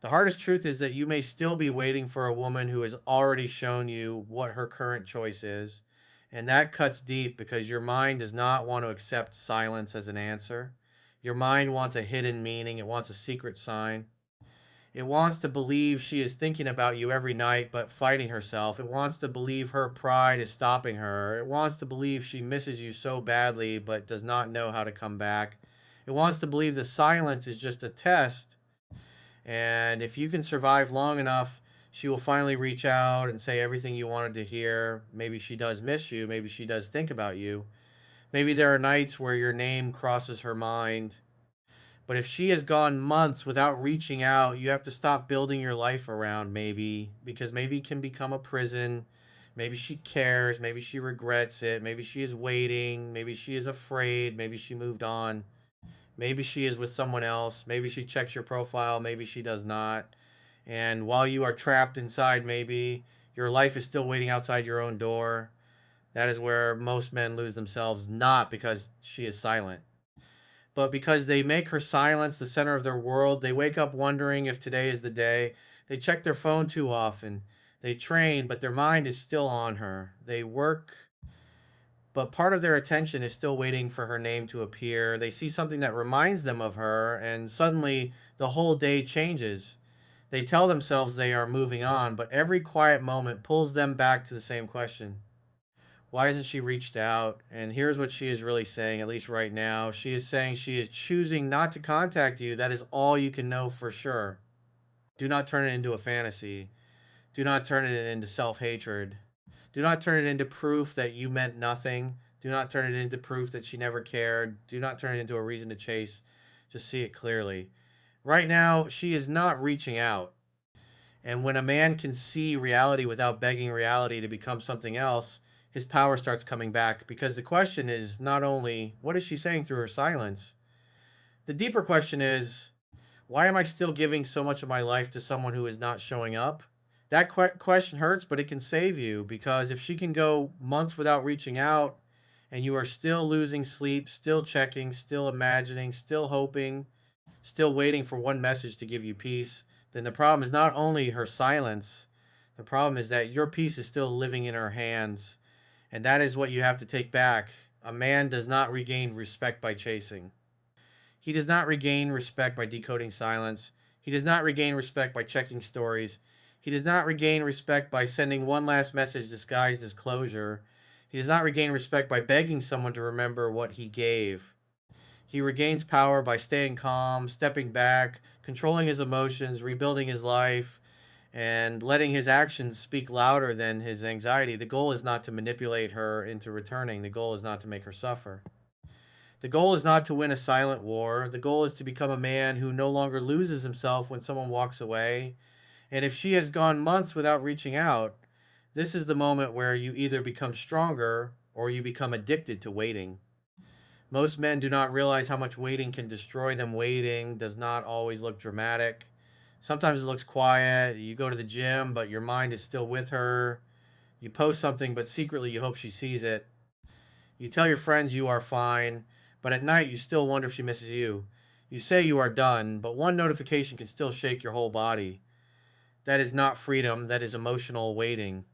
The hardest truth is that you may still be waiting for a woman who has already shown you what her current choice is. And that cuts deep because your mind does not want to accept silence as an answer. Your mind wants a hidden meaning, it wants a secret sign. It wants to believe she is thinking about you every night but fighting herself. It wants to believe her pride is stopping her. It wants to believe she misses you so badly but does not know how to come back. It wants to believe the silence is just a test, and if you can survive long enough, she will finally reach out and say everything you wanted to hear. Maybe she does miss you. Maybe she does think about you. Maybe there are nights where your name crosses her mind. But if she has gone months without reaching out, you have to stop building your life around maybe, because maybe it can become a prison. Maybe she cares. Maybe she regrets it. Maybe she is waiting. Maybe she is afraid. Maybe she moved on. Maybe she is with someone else. Maybe she checks your profile. Maybe she does not. And while you are trapped inside, maybe your life is still waiting outside your own door. That is where most men lose themselves, not because she is silent, but because they make her silence the center of their world. They wake up wondering if today is the day. They check their phone too often. They train, but their mind is still on her. They work, but part of their attention is still waiting for her name to appear. They see something that reminds them of her, and suddenly the whole day changes. They tell themselves they are moving on, but every quiet moment pulls them back to the same question. Why hasn't she reached out? And here's what she is really saying, at least right now. She is saying she is choosing not to contact you. That is all you can know for sure. Do not turn it into a fantasy. Do not turn it into self hatred. Do not turn it into proof that you meant nothing. Do not turn it into proof that she never cared. Do not turn it into a reason to chase. Just see it clearly. Right now, she is not reaching out. And when a man can see reality without begging reality to become something else, his power starts coming back. Because the question is not only, what is she saying through her silence? The deeper question is, why am I still giving so much of my life to someone who is not showing up? That question hurts, but it can save you, because if she can go months without reaching out and you are still losing sleep, still checking, still imagining, still hoping, still waiting for one message to give you peace, then the problem is not only her silence, the problem is that your peace is still living in her hands. And that is what you have to take back. A man does not regain respect by chasing. He does not regain respect by decoding silence. He does not regain respect by checking stories. He does not regain respect by sending one last message disguised as closure. He does not regain respect by begging someone to remember what he gave. He regains power by staying calm, stepping back, controlling his emotions, rebuilding his life, and letting his actions speak louder than his anxiety. The goal is not to manipulate her into returning. The goal is not to make her suffer. The goal is not to win a silent war. The goal is to become a man who no longer loses himself when someone walks away. And if she has gone months without reaching out, this is the moment where you either become stronger or you become addicted to waiting. Most men do not realize how much waiting can destroy them. Waiting does not always look dramatic. Sometimes it looks quiet. You go to the gym, but your mind is still with her. You post something, but secretly you hope she sees it. You tell your friends you are fine, but at night you still wonder if she misses you. You say you are done, but one notification can still shake your whole body. That is not freedom, that is emotional waiting.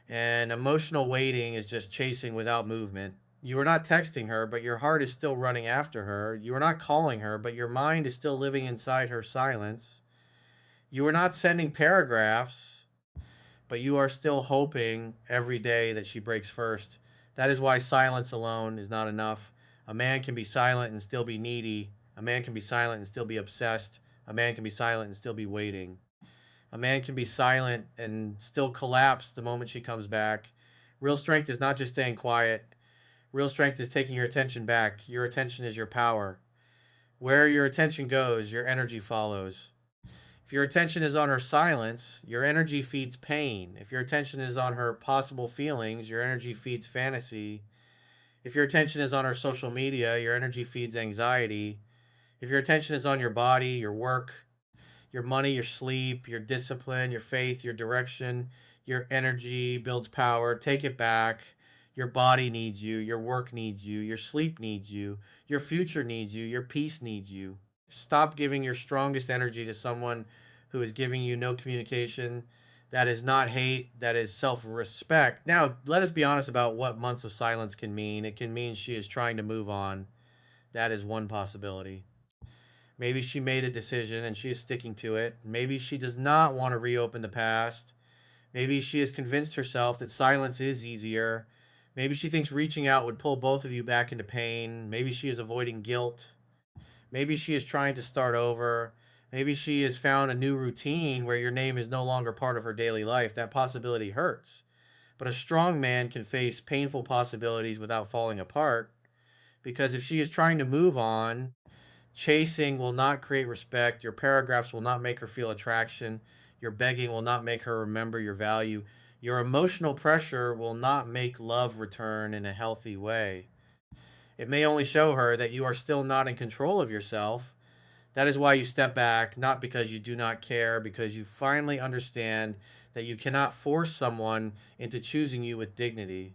And emotional waiting is just chasing without movement. You are not texting her, but your heart is still running after her. You are not calling her, but your mind is still living inside her silence. You are not sending paragraphs, but you are still hoping every day that she breaks first. That is why silence alone is not enough. A man can be silent and still be needy. A man can be silent and still be obsessed. A man can be silent and still be waiting. A man can be silent and still collapse the moment she comes back. Real strength is not just staying quiet. Real strength is taking your attention back. Your attention is your power. Where your attention goes, your energy follows. If your attention is on her silence, your energy feeds pain. If your attention is on her possible feelings, your energy feeds fantasy. If your attention is on her social media, your energy feeds anxiety. If your attention is on your body, your work, your money, your sleep, your discipline, your faith, your direction, your energy builds power. Take it back. Your body needs you. Your work needs you. Your sleep needs you. Your future needs you. Your peace needs you. Stop giving your strongest energy to someone who is giving you no communication. That is not hate, that is self respect. Now, let us be honest about what months of silence can mean. It can mean she is trying to move on. That is one possibility. Maybe she made a decision and she is sticking to it. Maybe she does not want to reopen the past. Maybe she has convinced herself that silence is easier. Maybe she thinks reaching out would pull both of you back into pain. Maybe she is avoiding guilt. Maybe she is trying to start over. Maybe she has found a new routine where your name is no longer part of her daily life. That possibility hurts. But a strong man can face painful possibilities without falling apart, because if she is trying to move on, chasing will not create respect. Your paragraphs will not make her feel attraction. Your begging will not make her remember your value. Your emotional pressure will not make love return in a healthy way. It may only show her that you are still not in control of yourself. That is why you step back, not because you do not care, because you finally understand that you cannot force someone into choosing you with dignity.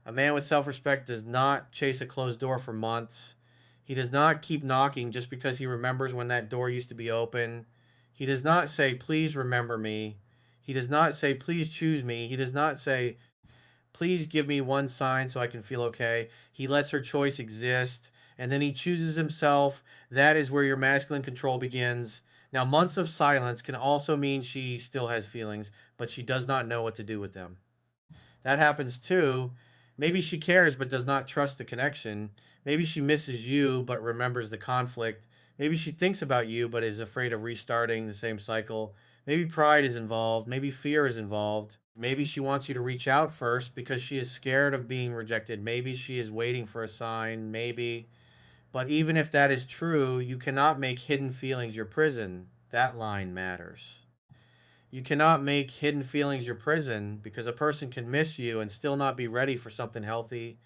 A man with self respect does not chase a closed door for months. He does not keep knocking just because he remembers when that door used to be open. He does not say, please remember me. He does not say, please choose me. He does not say, please give me one sign so I can feel okay. He lets her choice exist and then he chooses himself. That is where your masculine control begins. Now, months of silence can also mean she still has feelings, but she does not know what to do with them. That happens too. Maybe she cares but does not trust the connection. Maybe she misses you but remembers the conflict. Maybe she thinks about you but is afraid of restarting the same cycle. Maybe pride is involved. Maybe fear is involved. Maybe she wants you to reach out first because she is scared of being rejected. Maybe she is waiting for a sign. Maybe. But even if that is true, you cannot make hidden feelings your prison. That line matters. You cannot make hidden feelings your prison, because a person can miss you and still not be ready for something healthy.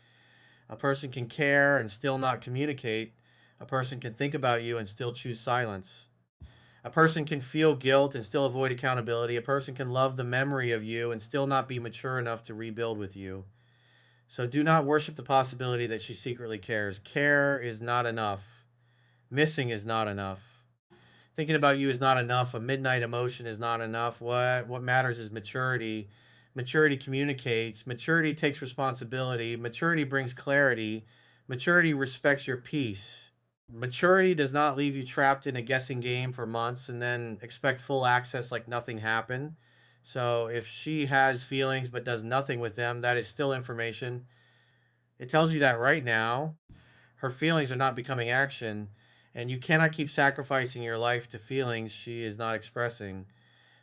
A person can care and still not communicate. A person can think about you and still choose silence. A person can feel guilt and still avoid accountability. A person can love the memory of you and still not be mature enough to rebuild with you. So do not worship the possibility that she secretly cares. Care is not enough. Missing is not enough. Thinking about you is not enough. A midnight emotion is not enough. What matters is maturity. Maturity communicates. Maturity takes responsibility. Maturity brings clarity. Maturity respects your peace. Maturity does not leave you trapped in a guessing game for months and then expect full access like nothing happened. So if she has feelings but does nothing with them, that is still information. It tells you that right now her feelings are not becoming action, and you cannot keep sacrificing your life to feelings she is not expressing.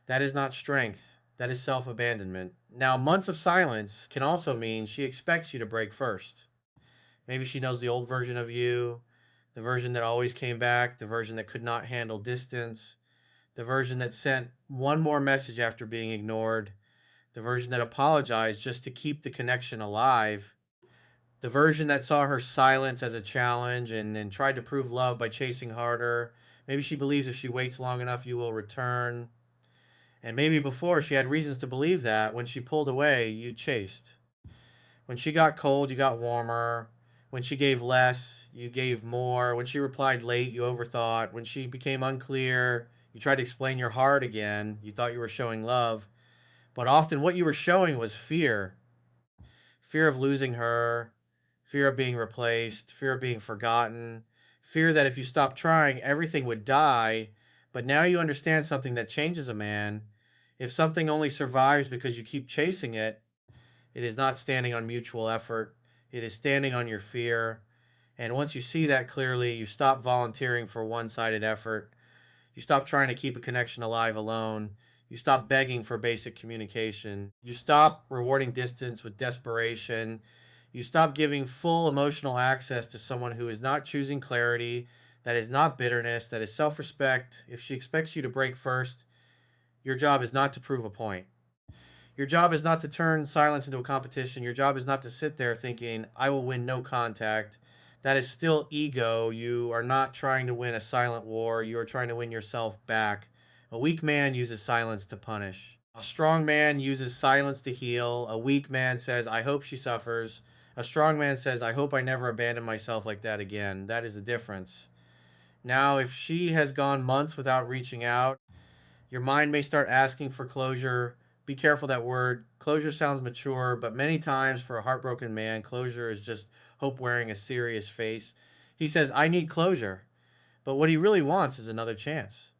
That is not strength. That is self abandonment. Now, months of silence can also mean she expects you to break first. Maybe she knows the old version of you, the version that always came back, the version that could not handle distance, the version that sent one more message after being ignored, the version that apologized just to keep the connection alive, the version that saw her silence as a challenge and tried to prove love by chasing harder. Maybe she believes if she waits long enough, you will return. And maybe before she had reasons to believe that. When she pulled away, you chased. When she got cold, you got warmer. When she gave less, you gave more. When she replied late, you overthought. When she became unclear, you tried to explain your heart again. You thought you were showing love. But often what you were showing was fear, fear of losing her, fear of being replaced, fear of being forgotten, fear that if you stopped trying, everything would die. But now you understand something that changes a man. If something only survives because you keep chasing it, it is not standing on mutual effort. It is standing on your fear. And once you see that clearly, you stop volunteering for one sided effort. You stop trying to keep a connection alive alone. You stop begging for basic communication. You stop rewarding distance with desperation. You stop giving full emotional access to someone who is not choosing clarity, that is not bitterness, that is self respect. If she expects you to break first, your job is not to prove a point. Your job is not to turn silence into a competition. Your job is not to sit there thinking, I will win no contact. That is still ego. You are not trying to win a silent war. You are trying to win yourself back. A weak man uses silence to punish. A strong man uses silence to heal. A weak man says, I hope she suffers. A strong man says, I hope I never abandon myself like that again. That is the difference. Now, if she has gone months without reaching out, Your mind may start asking for closure. Be careful that word. Closure sounds mature, but many times for a heartbroken man, closure is just hope wearing a serious face. He says, I need closure. But what he really wants is another chance.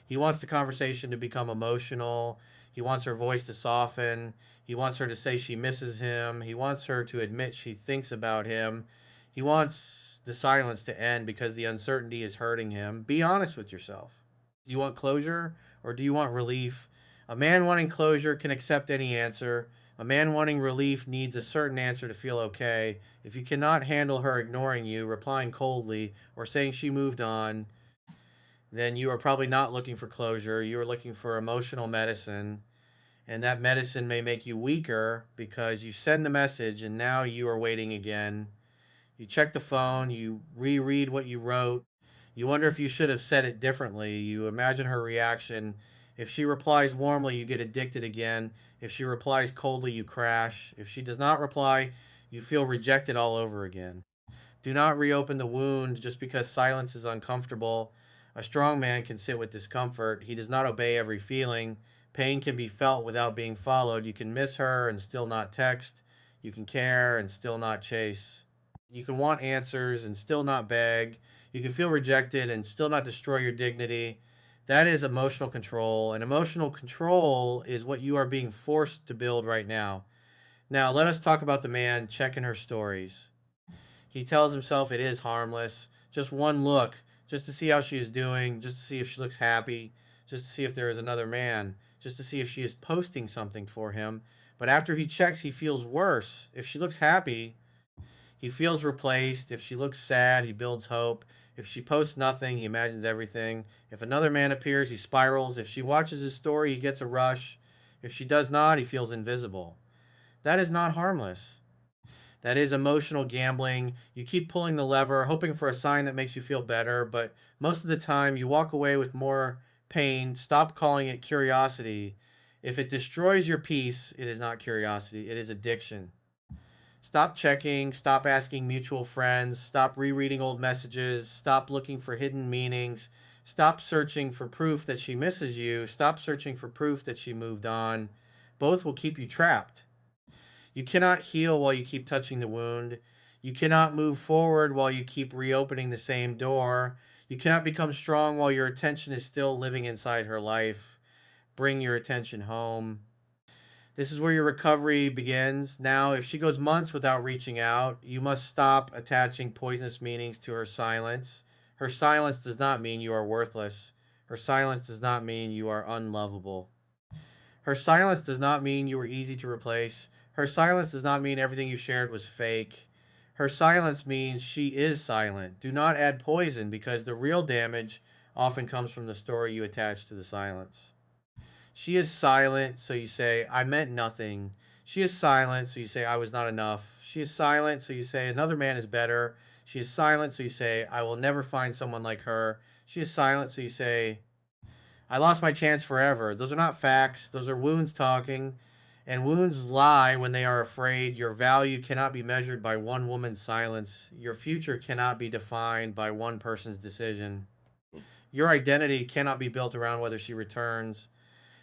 He wants the conversation to become emotional. He wants her voice to soften. He wants her to say she misses him. He wants her to admit she thinks about him. He wants the silence to end because the uncertainty is hurting him. Be honest with yourself. Do you want closure or do you want relief? A man wanting closure can accept any answer. A man wanting relief needs a certain answer to feel okay. If you cannot handle her ignoring you, replying coldly, or saying she moved on, then you are probably not looking for closure. You are looking for emotional medicine. And that medicine may make you weaker because you send the message and now you are waiting again. You check the phone, you reread what you wrote. You wonder if you should have said it differently. You imagine her reaction. If she replies warmly, you get addicted again. If she replies coldly, you crash. If she does not reply, you feel rejected all over again. Do not reopen the wound just because silence is uncomfortable. A strong man can sit with discomfort. He does not obey every feeling. Pain can be felt without being followed. You can miss her and still not text. You can care and still not chase. You can want answers and still not beg. You can feel rejected and still not destroy your dignity. That is emotional control. And emotional control is what you are being forced to build right now. Now, let us talk about the man checking her stories. He tells himself it is harmless. Just one look, just to see how she is doing, just to see if she looks happy, just to see if there is another man, just to see if she is posting something for him. But after he checks, he feels worse. If she looks happy, he feels replaced. If she looks sad, he builds hope. If she posts nothing, he imagines everything. If another man appears, he spirals. If she watches his story, he gets a rush. If she does not, he feels invisible. That is not harmless. That is emotional gambling. You keep pulling the lever, hoping for a sign that makes you feel better, but most of the time you walk away with more pain. Stop calling it curiosity. If it destroys your peace, it is not curiosity, it is addiction. Stop checking, stop asking mutual friends, stop rereading old messages, stop looking for hidden meanings, stop searching for proof that she misses you, stop searching for proof that she moved on. Both will keep you trapped. You cannot heal while you keep touching the wound. You cannot move forward while you keep reopening the same door. You cannot become strong while your attention is still living inside her life. Bring your attention home. This is where your recovery begins. Now, if she goes months without reaching out, you must stop attaching poisonous meanings to her silence. Her silence does not mean you are worthless. Her silence does not mean you are unlovable. Her silence does not mean you were easy to replace. Her silence does not mean everything you shared was fake. Her silence means she is silent. Do not add poison because the real damage often comes from the story you attach to the silence. She is silent, so you say, I meant nothing. She is silent, so you say, I was not enough. She is silent, so you say, another man is better. She is silent, so you say, I will never find someone like her. She is silent, so you say, I lost my chance forever. Those are not facts. Those are wounds talking. And wounds lie when they are afraid. Your value cannot be measured by one woman's silence. Your future cannot be defined by one person's decision. Your identity cannot be built around whether she returns.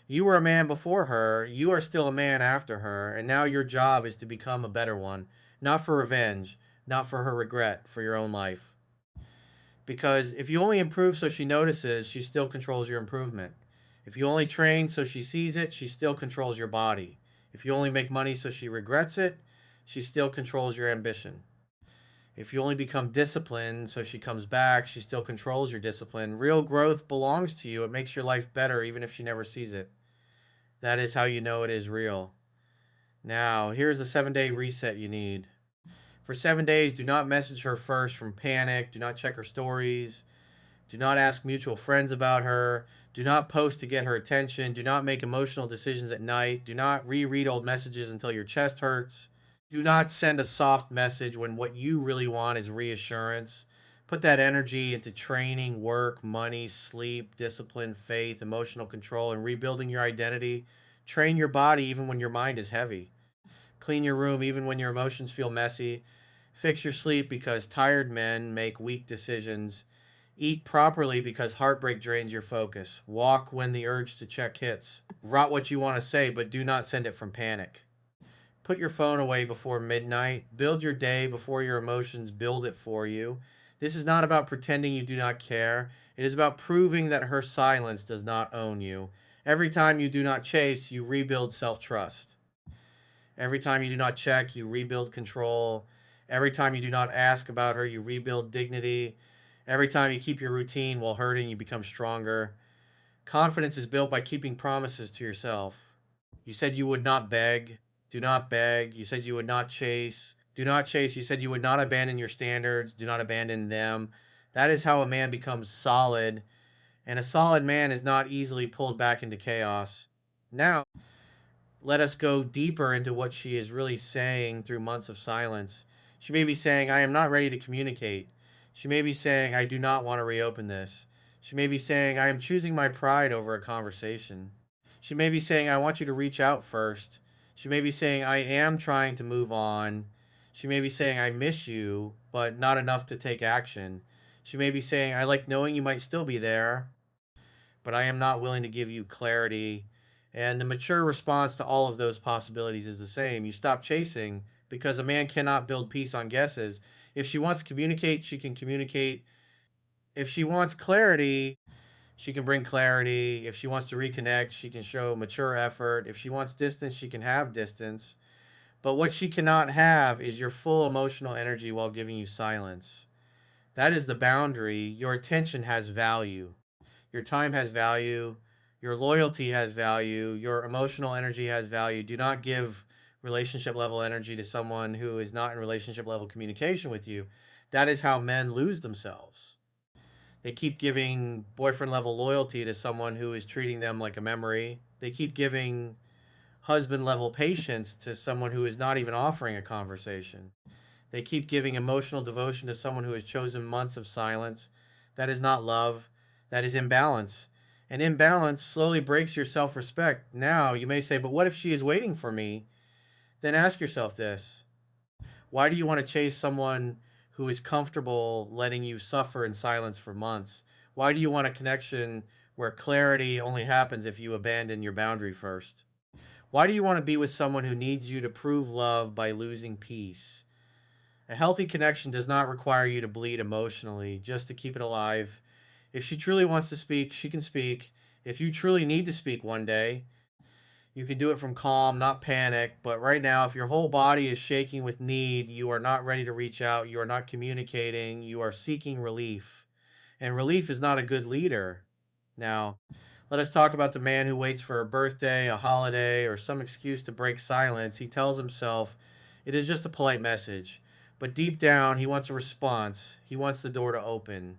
You were a man before her. You are still a man after her. And now your job is to become a better one. Not for revenge, not for her regret, for your own life. Because if you only improve so she notices, she still controls your improvement. If you only train so she sees it, she still controls your body. If you only make money so she regrets it, she still controls your ambition. If you only become disciplined so she comes back, she still controls your discipline. Real growth belongs to you. It makes your life better even if she never sees it. That is how you know it is real. Now, here's the 7-day reset you need. For 7 days, do not message her first from panic. Do not check her stories. Do not ask mutual friends about her. Do not post to get her attention. Do not make emotional decisions at night. Do not reread old messages until your chest hurts. Do not send a soft message when what you really want is reassurance. Put that energy into training, work, money, sleep, discipline, faith, emotional control, and rebuilding your identity. Train your body even when your mind is heavy. Clean your room even when your emotions feel messy. Fix your sleep because tired men make weak decisions. Eat properly because heartbreak drains your focus. Walk when the urge to check hits. Write what you want to say, but do not send it from panic. Put your phone away before midnight. Build your day before your emotions build it for you. This is not about pretending you do not care. It is about proving that her silence does not own you. Every time you do not chase, you rebuild self trust. Every time you do not check, you rebuild control. Every time you do not ask about her, you rebuild dignity. Every time you keep your routine while hurting, you become stronger. Confidence is built by keeping promises to yourself. You said you would not beg. Do not beg. You said you would not chase. Do not chase. You said you would not abandon your standards. Do not abandon them. That is how a man becomes solid. And a solid man is not easily pulled back into chaos. Now, let us go deeper into what she is really saying through months of silence. She may be saying, I am not ready to communicate. She may be saying, I do not want to reopen this. She may be saying, I am choosing my pride over a conversation. She may be saying, I want you to reach out first. She may be saying, I am trying to move on. She may be saying, I miss you, but not enough to take action. She may be saying, I like knowing you might still be there, but I am not willing to give you clarity. And the mature response to all of those possibilities is the same. You stop chasing because a man cannot build peace on guesses. If she wants to communicate, she can communicate. If she wants clarity, she can bring clarity. If she wants to reconnect, she can show mature effort. If she wants distance, she can have distance. But what she cannot have is your full emotional energy while giving you silence. That is the boundary. Your attention has value. Your time has value. Your loyalty has value. Your emotional energy has value. Do not give relationship level energy to someone who is not in relationship level communication with you. That is how men lose themselves. They keep giving boyfriend level loyalty to someone who is treating them like a memory. They keep giving husband level patience to someone who is not even offering a conversation. They keep giving emotional devotion to someone who has chosen months of silence. That is not love. That is imbalance. And imbalance slowly breaks your self respect. Now, you may say, but what if she is waiting for me? Then ask yourself this: why do you want to chase someone who is comfortable letting you suffer in silence for months? Why do you want a connection where clarity only happens if you abandon your boundary first? Why do you want to be with someone who needs you to prove love by losing peace? A healthy connection does not require you to bleed emotionally just to keep it alive. If she truly wants to speak, she can speak. If you truly need to speak one day, you can do it from calm, not panic. But right now, if your whole body is shaking with need, you are not ready to reach out, you are not communicating, you are seeking relief. And relief is not a good leader. Now, let us talk about the man who waits for a birthday, a holiday, or some excuse to break silence. He tells himself it is just a polite message. But deep down, he wants a response. He wants the door to open.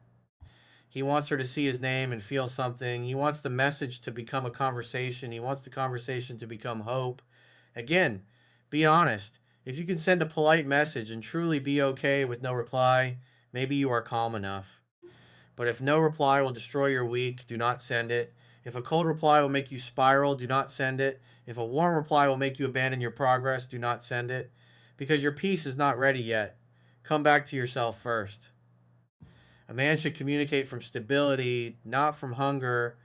He wants her to see his name and feel something. He wants the message to become a conversation. He wants the conversation to become hope. Again, be honest. If you can send a polite message and truly be okay with no reply, maybe you are calm enough. But if no reply will destroy your week, do not send it. If a cold reply will make you spiral, do not send it. If a warm reply will make you abandon your progress, do not send it. Because your peace is not ready yet. Come back to yourself first. A man should communicate from stability, not from hunger.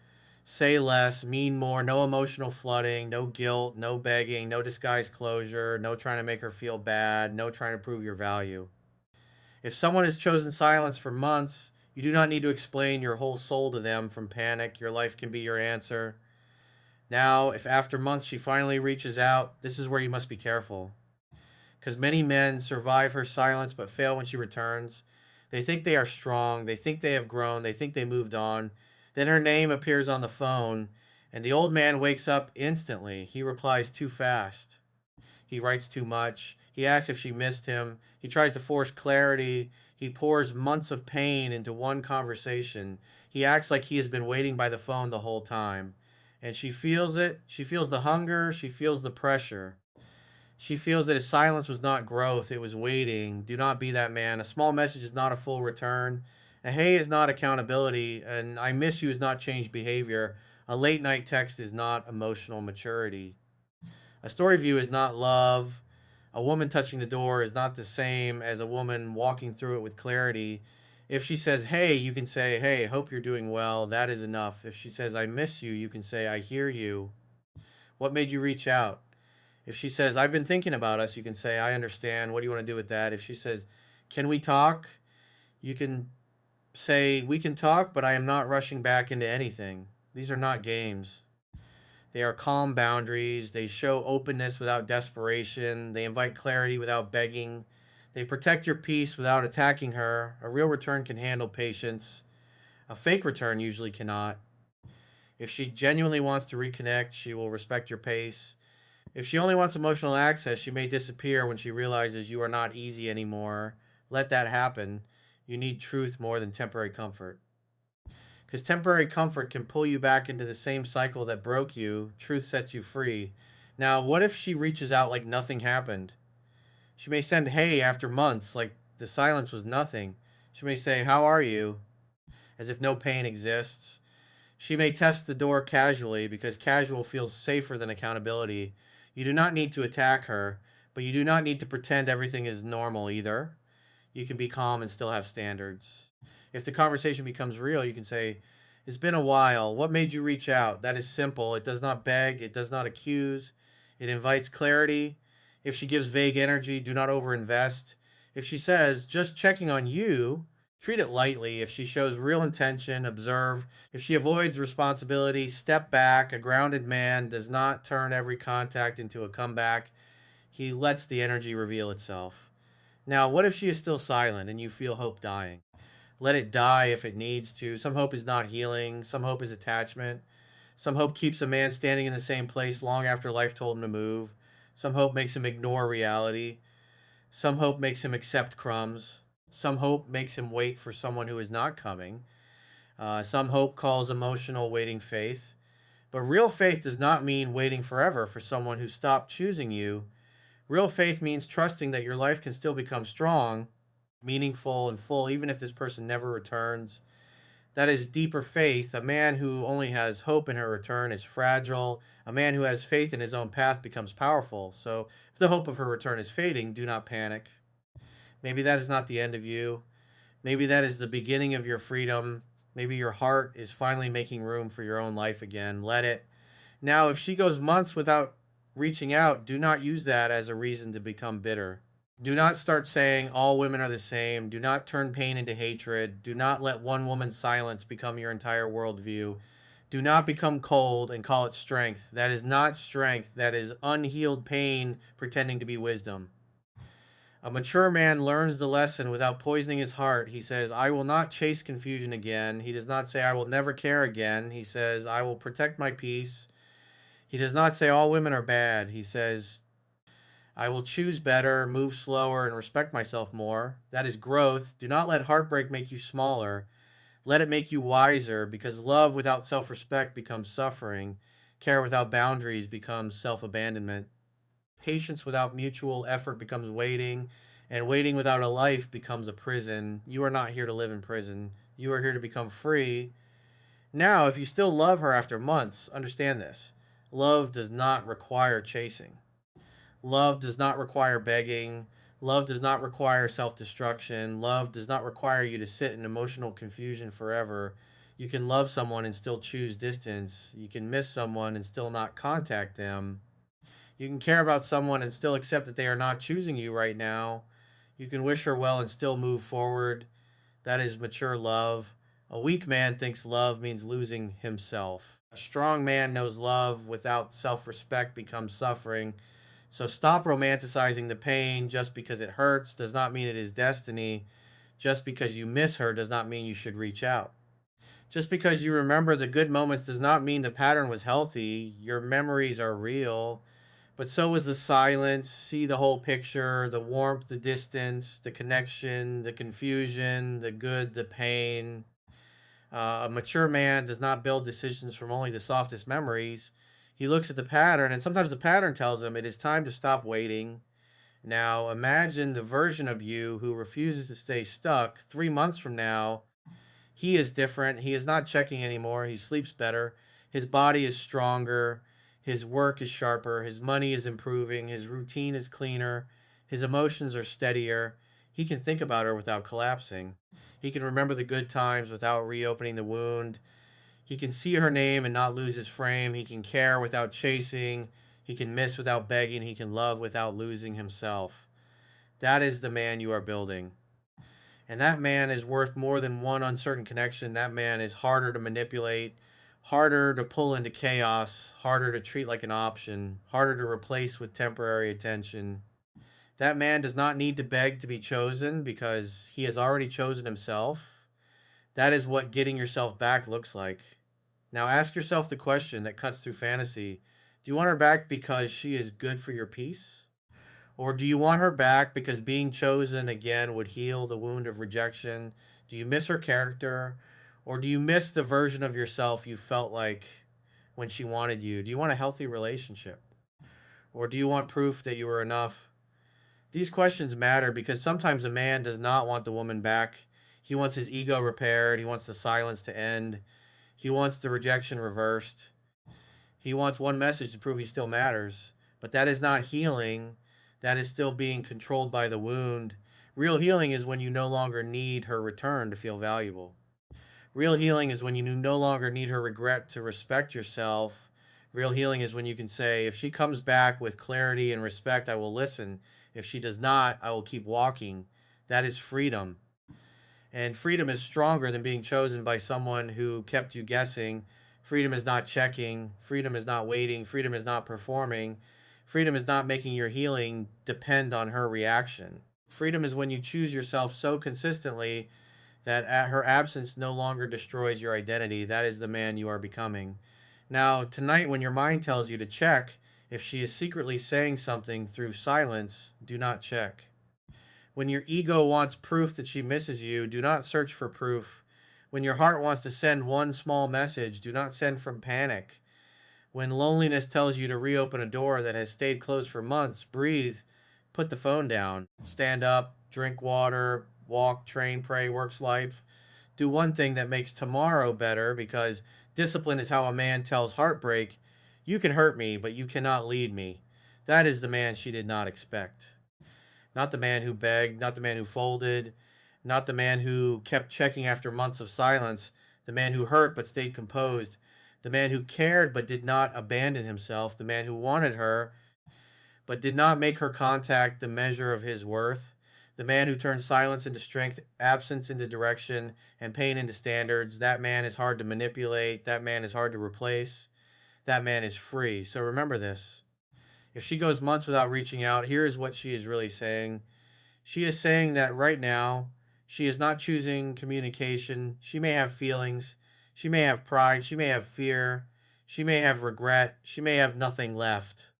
Say less, mean more, no emotional flooding, no guilt, no begging, no disguised closure, no trying to make her feel bad, no trying to prove your value. If someone has chosen silence for months, you do not need to explain your whole soul to them from panic. Your life can be your answer. Now, if after months she finally reaches out, this is where you must be careful. Because many men survive her silence but fail when she returns. They think they are strong, they think they have grown, they think they moved on. Then her name appears on the phone, and the old man wakes up instantly. He replies too fast. He writes too much. He asks if she missed him. He tries to force clarity. He pours months of pain into one conversation. He acts like he has been waiting by the phone the whole time. And she feels it. She feels the hunger. She feels the pressure. She feels that his silence was not growth, it was waiting. Do not be that man. A small message is not a full return. A hey is not accountability, and I miss you is not changed behavior. A late night text is not emotional maturity. A story view is not love. A woman touching the door is not the same as a woman walking through it with clarity. If she says, hey, you can say, hey, hope you're doing well. That is enough. If she says, I miss you, you can say, I hear you. What made you reach out? If she says, I've been thinking about us, you can say, I understand. What do you want to do with that? If she says, can we talk? You can say, we can talk, but I am not rushing back into anything. These are not games. They are calm boundaries. They show openness without desperation. They invite clarity without begging. They protect your peace without attacking her. A real return can handle patience. A fake return usually cannot. If she genuinely wants to reconnect, she will respect your pace. If she only wants emotional access, she may disappear when she realizes you are not easy anymore. Let that happen. You need truth more than temporary comfort. Because temporary comfort can pull you back into the same cycle that broke you. Truth sets you free. Now, what if she reaches out like nothing happened? She may send hey after months, like the silence was nothing. She may say, how are you? As if no pain exists. She may test the door casually because casual feels safer than accountability. You do not need to attack her, but you do not need to pretend everything is normal either. You can be calm and still have standards. If the conversation becomes real, you can say, it's been a while. What made you reach out? That is simple. It does not beg, it does not accuse, it invites clarity. If she gives vague energy, do not overinvest. If she says, just checking on you, treat it lightly. If she shows real intention, observe. If she avoids responsibility, step back. A grounded man does not turn every contact into a comeback, he lets the energy reveal itself. Now, what if she is still silent and you feel hope dying? Let it die if it needs to. Some hope is not healing, some hope is attachment. Some hope keeps a man standing in the same place long after life told him to move. Some hope makes him ignore reality. Some hope makes him accept crumbs. Some hope makes him wait for someone who is not coming. Some hope calls emotional waiting faith. But real faith does not mean waiting forever for someone who stopped choosing you. Real faith means trusting that your life can still become strong, meaningful, and full, even if this person never returns. That is deeper faith. A man who only has hope in her return is fragile. A man who has faith in his own path becomes powerful. So, if the hope of her return is fading, do not panic. Maybe that is not the end of you. Maybe that is the beginning of your freedom. Maybe your heart is finally making room for your own life again. Let it. Now, if she goes months without reaching out, do not use that as a reason to become bitter. Do not start saying all women are the same. Do not turn pain into hatred. Do not let one woman's silence become your entire worldview. Do not become cold and call it strength. That is not strength. That is unhealed pain pretending to be wisdom. A mature man learns the lesson without poisoning his heart. He says, I will not chase confusion again. He does not say, I will never care again. He says, I will protect my peace. He does not say all women are bad. He says, I will choose better, move slower, and respect myself more. That is growth. Do not let heartbreak make you smaller. Let it make you wiser, because love without self respect becomes suffering. Care without boundaries becomes self abandonment. Patience without mutual effort becomes waiting. And waiting without a life becomes a prison. You are not here to live in prison. You are here to become free. Now, if you still love her after months, understand this: love does not require chasing. Love does not require begging. Love does not require self destruction. Love does not require you to sit in emotional confusion forever. You can love someone and still choose distance. You can miss someone and still not contact them. You can care about someone and still accept that they are not choosing you right now. You can wish her well and still move forward. That is mature love. A weak man thinks love means losing himself. A strong man knows love without self respect becomes suffering. So stop romanticizing the pain. Just because it hurts does not mean it is destiny. Just because you miss her does not mean you should reach out. Just because you remember the good moments does not mean the pattern was healthy. Your memories are real, but so is the silence. See the whole picture: the warmth, the distance, the connection, the confusion, the good, the pain. A mature man does not build decisions from only the softest memories. He looks at the pattern, and sometimes the pattern tells him it is time to stop waiting. Now, imagine the version of you who refuses to stay stuck 3 months from now. He is different. He is not checking anymore. He sleeps better. His body is stronger. His work is sharper. His money is improving. His routine is cleaner. His emotions are steadier. He can think about her without collapsing. He can remember the good times without reopening the wound. He can see her name and not lose his frame. He can care without chasing. He can miss without begging. He can love without losing himself. That is the man you are building. And that man is worth more than one uncertain connection. That man is harder to manipulate, harder to pull into chaos, harder to treat like an option, harder to replace with temporary attention. That man does not need to beg to be chosen because he has already chosen himself. That is what getting yourself back looks like. Now ask yourself the question that cuts through fantasy. Do you want her back because she is good for your peace? Or do you want her back because being chosen again would heal the wound of rejection? Do you miss her character? Or do you miss the version of yourself you felt like when she wanted you? Do you want a healthy relationship? Or do you want proof that you were enough? These questions matter because sometimes a man does not want the woman back. He wants his ego repaired. He wants the silence to end. He wants the rejection reversed. He wants one message to prove he still matters. But that is not healing. That is still being controlled by the wound. Real healing is when you no longer need her return to feel valuable. Real healing is when you no longer need her regret to respect yourself. Real healing is when you can say, if she comes back with clarity and respect, I will listen. If she does not, I will keep walking. That is freedom. And freedom is stronger than being chosen by someone who kept you guessing. Freedom is not checking. Freedom is not waiting. Freedom is not performing. Freedom is not making your healing depend on her reaction. Freedom is when you choose yourself so consistently that at her absence no longer destroys your identity. That is the man you are becoming. Now, tonight, when your mind tells you to check, if she is secretly saying something through silence, do not check. When your ego wants proof that she misses you, do not search for proof. When your heart wants to send one small message, do not send from panic. When loneliness tells you to reopen a door that has stayed closed for months, breathe, put the phone down, stand up, drink water, walk, train, pray, works life. Do one thing that makes tomorrow better because discipline is how a man tells heartbreak, you can hurt me, but you cannot lead me. That is the man she did not expect. Not the man who begged, not the man who folded, not the man who kept checking after months of silence, the man who hurt but stayed composed, the man who cared but did not abandon himself, the man who wanted her but did not make her contact the measure of his worth, the man who turned silence into strength, absence into direction, and pain into standards. That man is hard to manipulate. That man is hard to replace. That man is free. So remember this. If she goes months without reaching out, here is what she is really saying. She is saying that right now, she is not choosing communication. She may have feelings. She may have pride. She may have fear. She may have regret. She may have nothing left.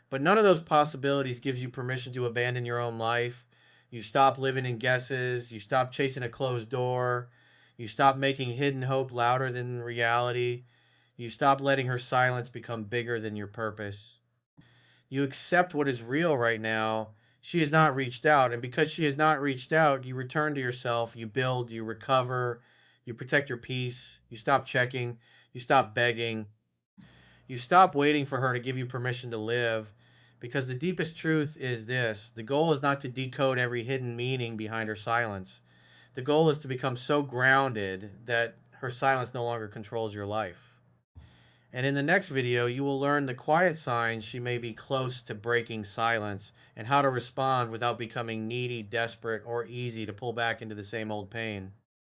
But none of those possibilities gives you permission to abandon your own life. You stop living in guesses. You stop chasing a closed door. You stop making hidden hope louder than reality. You stop letting her silence become bigger than your purpose. You accept what is real right now. She has not reached out. And because she has not reached out, you return to yourself, you build, you recover, you protect your peace, you stop checking, you stop begging, you stop waiting for her to give you permission to live. Because the deepest truth is this: the goal is not to decode every hidden meaning behind her silence. The goal is to become so grounded that her silence no longer controls your life. And in the next video, you will learn the quiet signs she may be close to breaking silence and how to respond without becoming needy, desperate, or easy to pull back into the same old pain.